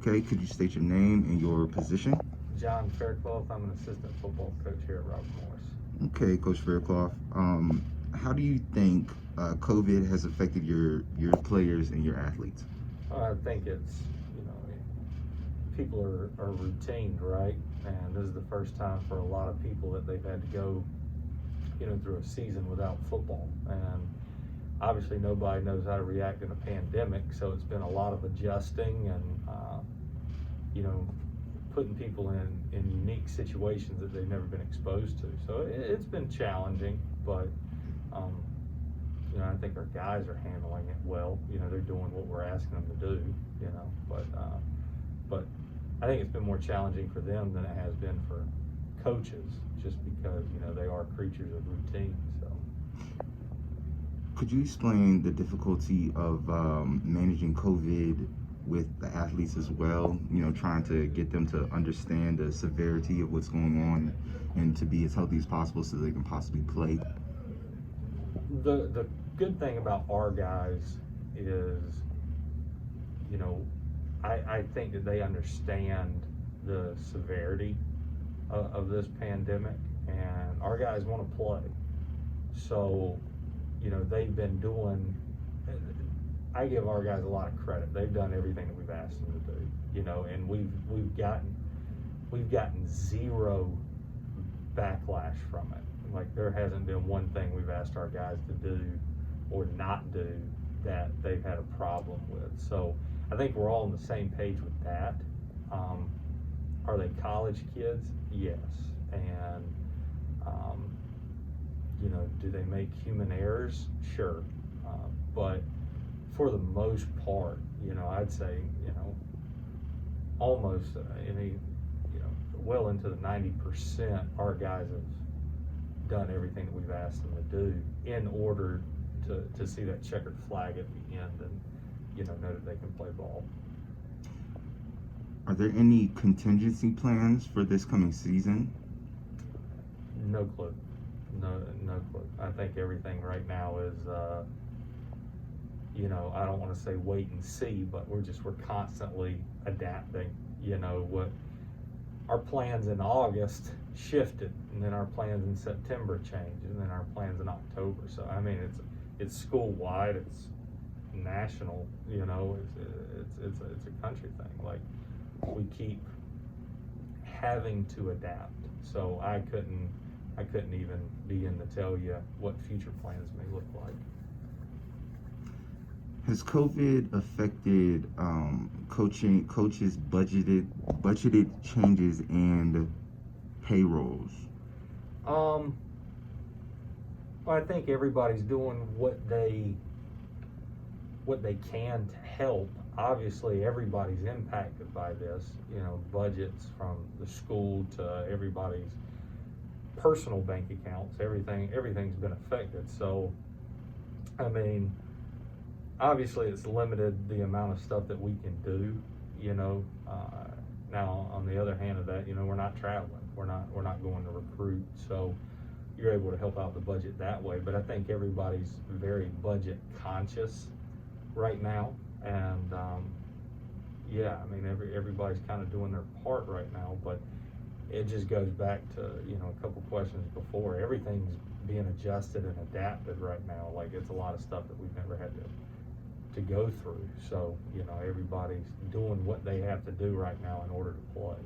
Okay, could you state your name and your position? John Faircloth. I'm an assistant football coach here at Robert Morris. Okay, Coach Faircloth. How do you think COVID has affected your players and your athletes? I think it's, people are routined, right? And this is the first time for a lot of people that they've had to go, through a season without football. And obviously nobody knows how to react in a pandemic, so it's been a lot of adjusting and, putting people in unique situations that they've never been exposed to. So it's been challenging, but I think our guys are handling it well. They're doing what we're asking them to do, but I think it's been more challenging for them than it has been for coaches, just because, they are creatures of routine. So could you explain the difficulty of managing COVID with the athletes as well, trying to get them to understand the severity of what's going on and to be as healthy as possible so they can possibly play? The good thing about our guys is, I think that they understand the severity of this pandemic, and our guys want to play. So, they've been doing, I give our guys a lot of credit. They've done everything that we've asked them to do, and we've gotten zero backlash from it. Like, there hasn't been one thing we've asked our guys to do or not do that they've had a problem with. So I think we're all on the same page with that. Are they college kids? Yes. And do they make human errors? Sure. But for the most part, I'd say, almost well into the 90%, our guys have done everything that we've asked them to do in order to see that checkered flag at the end and, know that they can play ball. Are there any contingency plans for this coming season? No clue. No clue. I think everything right now is, I don't want to say wait and see, but we're constantly adapting. What our plans in August shifted, and then our plans in September changed, and then our plans in October. So I mean, it's school wide, it's national. It's a country thing. Like, we keep having to adapt. So I couldn't even begin to tell you what future plans may look like. Has COVID affected coaches' budgeted changes and payrolls? Well, I think everybody's doing what they can to help. Obviously, everybody's impacted by this. Budgets from the school to everybody's personal bank accounts. Everything's been affected. So, I mean, obviously it's limited the amount of stuff that we can do. Now on the other hand of that, we're not traveling. We're not going to recruit. So you're able to help out the budget that way. But I think everybody's very budget conscious right now, and everybody's kind of doing their part right now. But it just goes back to a couple questions before. Everything's being adjusted and adapted right now. Like, it's a lot of stuff that we've never had to go through. So everybody's doing what they have to do right now in order to play.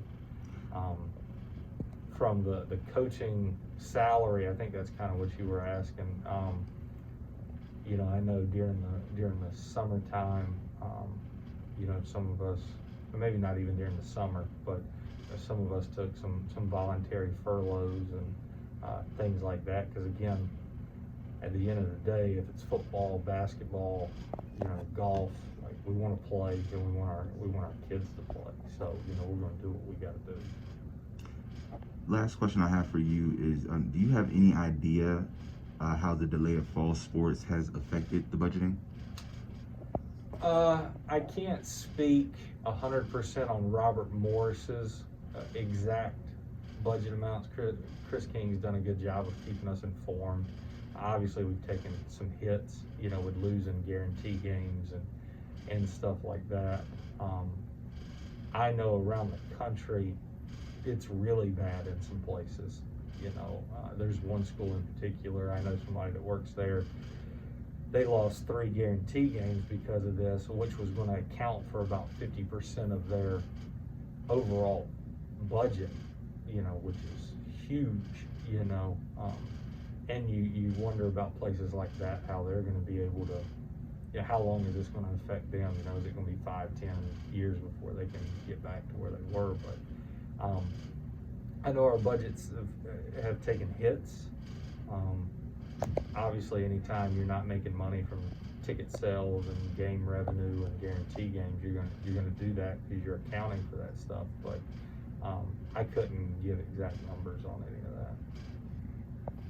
From the coaching salary, I think that's kind of what you were asking. I know during the summertime, some of us, or maybe not even during the summer, but some of us took some voluntary furloughs and things like that. Because again, at the end of the day, if it's football, basketball, golf, like, we want to play, and we want our kids to play. So we're going to do what we got to do. Last question I have for you is, do you have any idea how the delay of fall sports has affected the budgeting? I can't speak 100% on Robert Morris's exact budget amounts. Chris King's done a good job of keeping us informed. Obviously, we've taken some hits, with losing guarantee games and stuff like that. I know around the country, it's really bad in some places. You know, there's one school in particular, I know somebody that works there. They lost 3 guarantee games because of this, which was going to account for about 50% of their overall budget, you know, which is huge, you know. And you wonder about places like that, how they're going to be able to, you know, how long is this going to affect them? You know, is it going to be 5-10 years before they can get back to where they were? But I know our budgets have taken hits. Obviously, anytime you're not making money from ticket sales and game revenue and guarantee games, you're gonna do that because you're accounting for that stuff. But I couldn't give exact numbers on any of that.